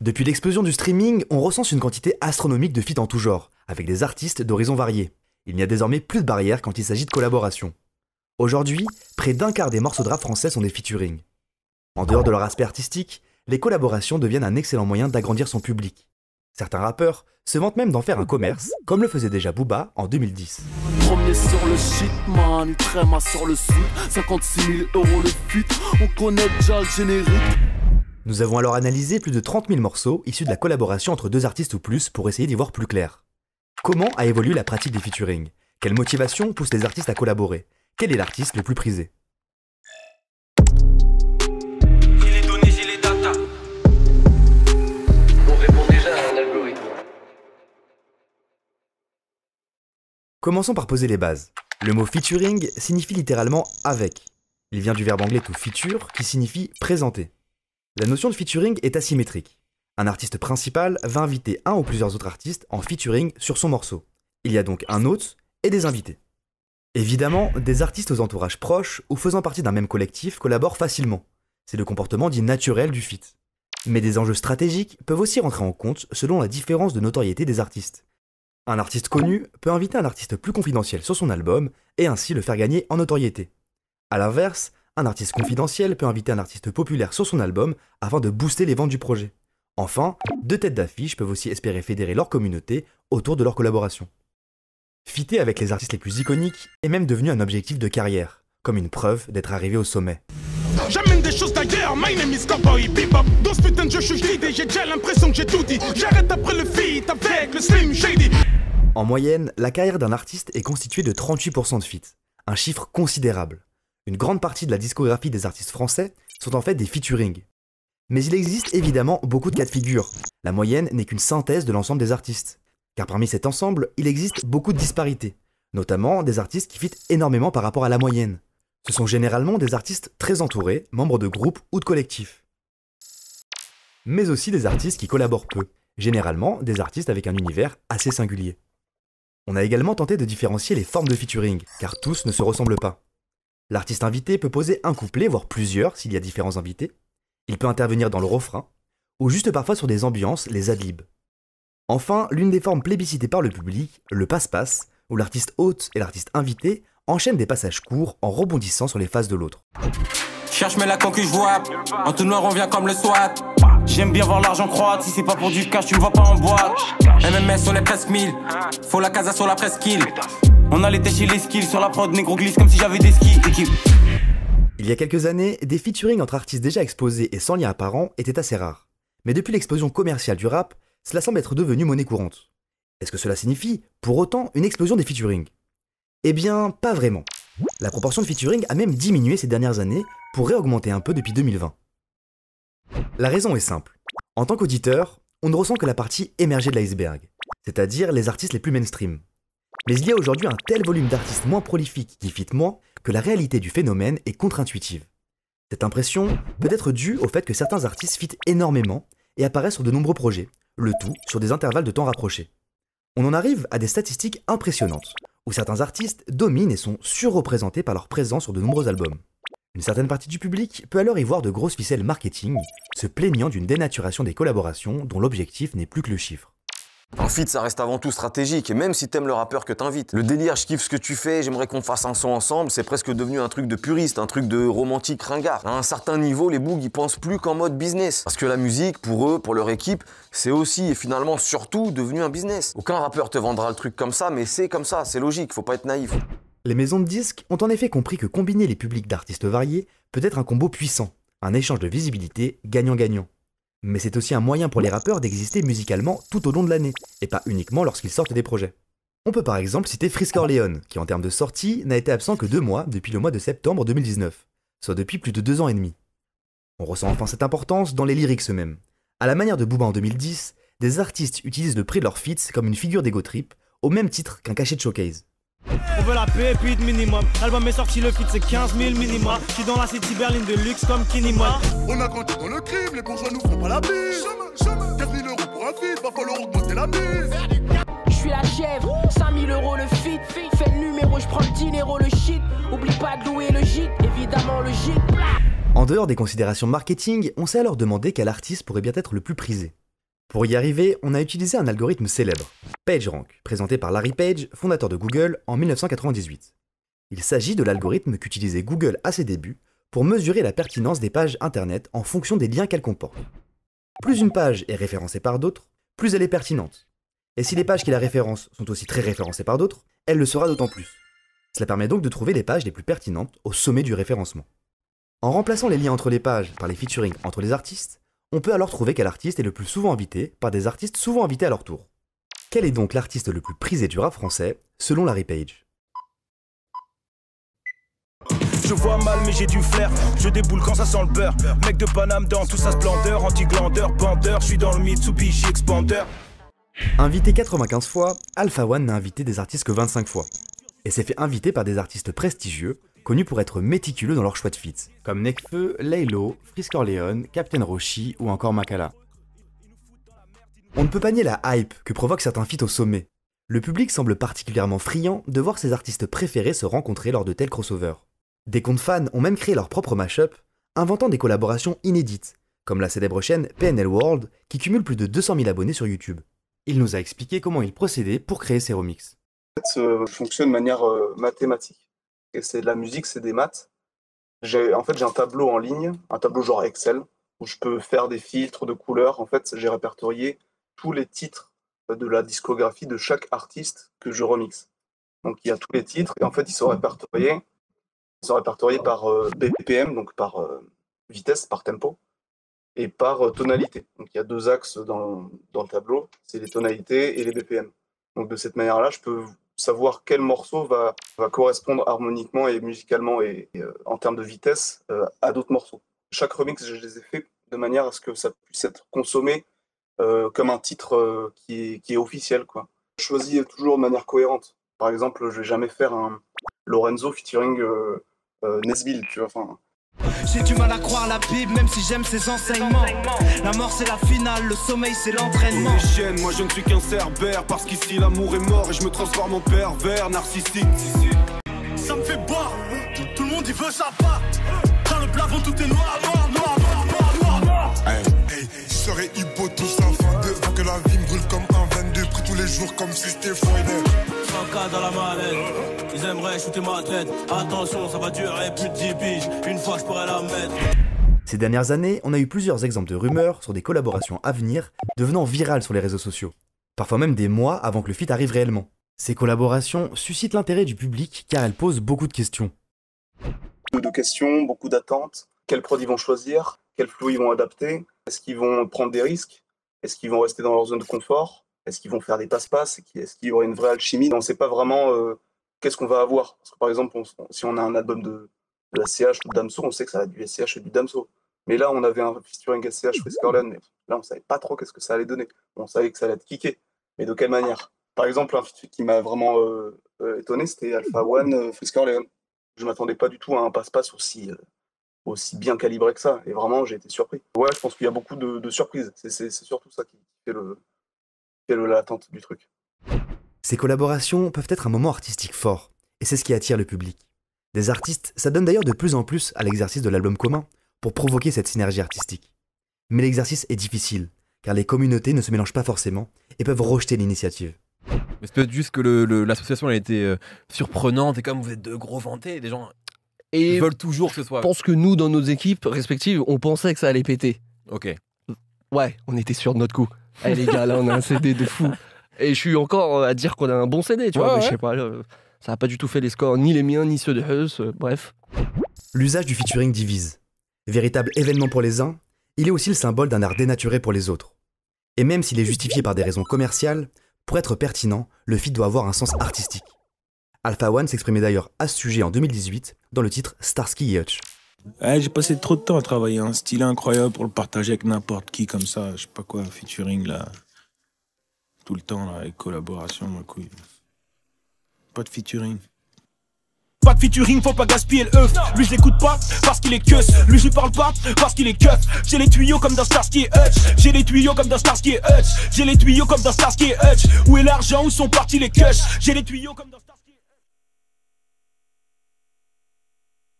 Depuis l'explosion du streaming, on recense une quantité astronomique de feats en tout genre, avec des artistes d'horizons variés. Il n'y a désormais plus de barrières quand il s'agit de collaboration. Aujourd'hui, près d'un quart des morceaux de rap français sont des featuring. En dehors de leur aspect artistique, les collaborations deviennent un excellent moyen d'agrandir son public. Certains rappeurs se vantent même d'en faire un commerce, comme le faisait déjà Booba en 2010. Premier sur le shit, man, il tréma sur le sud, 56 000 € le feat, on connaît déjà le générique. Nous avons alors analysé plus de 30 000 morceaux issus de la collaboration entre deux artistes ou plus pour essayer d'y voir plus clair. Comment a évolué la pratique des featuring? Quelle motivation pousse les artistes à collaborer? Quel est l'artiste le plus prisé? Commençons par poser les bases. Le mot featuring signifie littéralement avec. Il vient du verbe anglais to feature qui signifie présenter. La notion de featuring est asymétrique. Un artiste principal va inviter un ou plusieurs autres artistes en featuring sur son morceau. Il y a donc un hôte et des invités. Évidemment, des artistes aux entourages proches ou faisant partie d'un même collectif collaborent facilement. C'est le comportement dit naturel du feat. Mais des enjeux stratégiques peuvent aussi rentrer en compte selon la différence de notoriété des artistes. Un artiste connu peut inviter un artiste plus confidentiel sur son album et ainsi le faire gagner en notoriété. A l'inverse, un artiste confidentiel peut inviter un artiste populaire sur son album afin de booster les ventes du projet. Enfin, deux têtes d'affiche peuvent aussi espérer fédérer leur communauté autour de leur collaboration. Fitter avec les artistes les plus iconiques est même devenu un objectif de carrière, comme une preuve d'être arrivé au sommet. J'amène des choses d'ailleurs, my name is Cowboy Bebop. Dans ce putain de jeu je suis l'idée, j'ai déjà l'impression que j'ai tout dit. J'arrête après le feat avec le Slim Shady. En moyenne, la carrière d'un artiste est constituée de 38% de feats, un chiffre considérable. Une grande partie de la discographie des artistes français sont en fait des featuring. Mais il existe évidemment beaucoup de cas de figure. La moyenne n'est qu'une synthèse de l'ensemble des artistes. Car parmi cet ensemble, il existe beaucoup de disparités, notamment des artistes qui fitent énormément par rapport à la moyenne. Ce sont généralement des artistes très entourés, membres de groupes ou de collectifs. Mais aussi des artistes qui collaborent peu, généralement des artistes avec un univers assez singulier. On a également tenté de différencier les formes de featuring, car tous ne se ressemblent pas. L'artiste invité peut poser un couplet, voire plusieurs s'il y a différents invités. Il peut intervenir dans le refrain, ou juste parfois sur des ambiances, les adlibs. Enfin, l'une des formes plébiscitées par le public, le passe-passe, où l'artiste hôte et l'artiste invité enchaînent des passages courts en rebondissant sur les phases de l'autre. Cherche mais la concu je vois, en tout noir on vient comme le SWAT. J'aime bien voir l'argent croître, si c'est pas pour du cash tu le vois pas en boîte. MMS on est presque 1000, faut la casa sur la presqu'île. On allait déchirer les skills sur la prod, négro glisse comme si j'avais des skis, équipe. Il y a quelques années, des featuring entre artistes déjà exposés et sans lien apparent étaient assez rares. Mais depuis l'explosion commerciale du rap, cela semble être devenu monnaie courante. Est-ce que cela signifie, pour autant, une explosion des featuring? Eh bien, pas vraiment. La proportion de featuring a même diminué ces dernières années pour réaugmenter un peu depuis 2020. La raison est simple. En tant qu'auditeur, on ne ressent que la partie émergée de l'iceberg, c'est-à-dire les artistes les plus mainstream. Mais il y a aujourd'hui un tel volume d'artistes moins prolifiques qui fitent moins que la réalité du phénomène est contre-intuitive. Cette impression peut être due au fait que certains artistes fitent énormément et apparaissent sur de nombreux projets, le tout sur des intervalles de temps rapprochés. On en arrive à des statistiques impressionnantes, où certains artistes dominent et sont surreprésentés par leur présence sur de nombreux albums. Une certaine partie du public peut alors y voir de grosses ficelles marketing, se plaignant d'une dénaturation des collaborations dont l'objectif n'est plus que le chiffre. Un feat, ça reste avant tout stratégique, et même si t'aimes le rappeur que t'invites. Le délire, je kiffe ce que tu fais, j'aimerais qu'on fasse un son ensemble, c'est presque devenu un truc de puriste, un truc de romantique ringard. À un certain niveau, les bougs, ils pensent plus qu'en mode business. Parce que la musique, pour eux, pour leur équipe, c'est aussi et finalement surtout devenu un business. Aucun rappeur te vendra le truc comme ça, mais c'est comme ça, c'est logique, faut pas être naïf. Les maisons de disques ont en effet compris que combiner les publics d'artistes variés peut être un combo puissant, un échange de visibilité gagnant-gagnant. Mais c'est aussi un moyen pour les rappeurs d'exister musicalement tout au long de l'année, et pas uniquement lorsqu'ils sortent des projets. On peut par exemple citer Frisk Orleans, qui en termes de sortie n'a été absent que 2 mois depuis le mois de septembre 2019, soit depuis plus de 2 ans et demi. On ressent enfin cette importance dans les lyrics eux-mêmes. À la manière de Booba en 2010, des artistes utilisent le prix de leurs feats comme une figure d'ego trip, au même titre qu'un cachet de showcase. On veut la paix et puis de minimum. L'album est sorti, le feat c'est 15 000 minima. J'suis dans la city berline de luxe comme Kinimon. On a grandi dans le crime, les bourgeois nous font pas la bise. 15 000 € pour un feat, va falloir augmenter la mise. J'suis la chèvre, 5 000 € le feat. Fais le numéro, j'prends le dinero, le shit. Oublie pas de louer le gîte, évidemment le gîte. En dehors des considérations marketing, on s'est alors demandé quel artiste pourrait bien être le plus prisé. Pour y arriver, on a utilisé un algorithme célèbre, PageRank, présenté par Larry Page, fondateur de Google, en 1998. Il s'agit de l'algorithme qu'utilisait Google à ses débuts pour mesurer la pertinence des pages internet en fonction des liens qu'elles comportent. Plus une page est référencée par d'autres, plus elle est pertinente. Et si les pages qui la référencent sont aussi très référencées par d'autres, elle le sera d'autant plus. Cela permet donc de trouver les pages les plus pertinentes au sommet du référencement. En remplaçant les liens entre les pages par les featuring entre les artistes, on peut alors trouver quel artiste est le plus souvent invité par des artistes souvent invités à leur tour. Quel est donc l'artiste le plus prisé du rap français, selon Larry Page? Je vois mal mais j'ai du flair, je déboule quand ça sent le beurre. Mec de Paname dans toute sa splendeur, anti-glandeur, bandeur, je suis dans le Mitsubishi Expander. Invité 95 fois, Alpha One n'a invité des artistes que 25 fois. Et s'est fait inviter par des artistes prestigieux, connus pour être méticuleux dans leur choix de feats, comme Nekfeu, Laylo, Frisk Orleans, Captain Roshi ou encore Makala. On ne peut pas nier la hype que provoquent certains feats au sommet. Le public semble particulièrement friand de voir ses artistes préférés se rencontrer lors de tels crossovers. Des comptes fans ont même créé leur propre mashup, inventant des collaborations inédites, comme la célèbre chaîne PNL World qui cumule plus de 200 000 abonnés sur YouTube. Il nous a expliqué comment il procédait pour créer ses remixes. Je fonctionne de manière mathématique. Et c'est de la musique, c'est des maths. J'ai un tableau en ligne, un tableau genre Excel, où je peux faire des filtres de couleurs. En fait, j'ai répertorié tous les titres de la discographie de chaque artiste que je remixe. Donc il y a tous les titres, et en fait, ils sont répertoriés par BPM, donc par vitesse, par tempo, et par tonalité. Donc il y a deux axes dans le tableau, c'est les tonalités et les BPM. Donc de cette manière-là, je peux savoir quel morceau va correspondre harmoniquement et musicalement et en termes de vitesse à d'autres morceaux. Chaque remix, je les ai fait de manière à ce que ça puisse être consommé comme un titre qui est officiel, quoi. Je choisis toujours de manière cohérente. Par exemple, je vais jamais faire un Lorenzo featuring Nesbill, tu vois. Enfin, j'ai du mal à croire la Bible, même si j'aime ses enseignements. La mort c'est la finale, le sommeil c'est l'entraînement. Chienne, moi je ne suis qu'un cerbère, parce qu'ici l'amour est mort et je me transforme en pervers narcissique. Ça me fait boire, tout le monde il veut sa part. Dans le plafond tout est noir, noir, noir, noir, noir, noir. Hey, je serais hippo tous en fin de faut que la vie me brûle comme un 22, pris tous les jours comme si c'était Friday. 100K dans la mallette, ils aimeraient shooter ma tête. Attention, ça va durer plus de 10 piges, une fois je pourrais la mettre. Ces dernières années, on a eu plusieurs exemples de rumeurs sur des collaborations à venir devenant virales sur les réseaux sociaux. Parfois même des mois avant que le feat arrive réellement. Ces collaborations suscitent l'intérêt du public car elles posent beaucoup de questions. De questions, beaucoup d'attentes. Quel prod ils vont choisir? Quel flow ils vont adapter? Est-ce qu'ils vont prendre des risques? Est-ce qu'ils vont rester dans leur zone de confort? Est-ce qu'ils vont faire des passe-passe? Est-ce qu'il y aura une vraie alchimie? On ne sait pas vraiment qu'est-ce qu'on va avoir. Parce que par exemple, si on a un album de la SCH ou de Damso, on sait que ça va du SCH et du Damso. Mais là, on avait un featuring SCH Frisk Orleans, mais là, on ne savait pas trop qu'est-ce que ça allait donner. On savait que ça allait être kické, mais de quelle manière? Par exemple, un feat qui m'a vraiment étonné, c'était Alpha One Frisk Orleans. Je ne m'attendais pas du tout à un passe-passe aussi bien calibré que ça. Et vraiment, j'ai été surpris. Ouais, je pense qu'il y a beaucoup de surprises. C'est surtout ça qui fait l'attente du truc. Ces collaborations peuvent être un moment artistique fort, et c'est ce qui attire le public. Des artistes s'adonnent d'ailleurs de plus en plus à l'exercice de l'album commun pour provoquer cette synergie artistique. Mais l'exercice est difficile, car les communautés ne se mélangent pas forcément et peuvent rejeter l'initiative. Mais c'est peut-être juste que l'association a été surprenante, et comme vous êtes deux gros vantés, les gens veulent toujours que ce soit... Je pense que nous, dans nos équipes respectives, on pensait que ça allait péter. Ok. Ouais, on était sûr de notre coup. Eh les gars, là on a un CD de fou. Et je suis encore à dire qu'on a un bon CD, tu vois, mais je sais pas, ça n'a pas du tout fait les scores, ni les miens, ni ceux de Heus, bref. L'usage du featuring divise. Véritable événement pour les uns, il est aussi le symbole d'un art dénaturé pour les autres. Et même s'il est justifié par des raisons commerciales, pour être pertinent, le feat doit avoir un sens artistique. Alpha One s'exprimait d'ailleurs à ce sujet en 2018 dans le titre Starsky et Hutch. J'ai passé trop de temps à travailler un style incroyable pour le partager avec n'importe qui comme ça, je sais pas quoi, featuring là, tout le temps là, avec collaboration, ma couille. Pas de featuring. Pas de featuring, faut pas gaspiller le œuf. Lui je l'écoute pas parce qu'il est cuss. Lui je lui parle pas parce qu'il est keuf. J'ai les tuyaux comme dans Starsky et Hutch. J'ai les tuyaux comme dans Starsky et Hutch. J'ai les tuyaux comme dans Starsky et Hutch. Où est l'argent, où sont partis les cushs? J'ai les tuyaux comme dans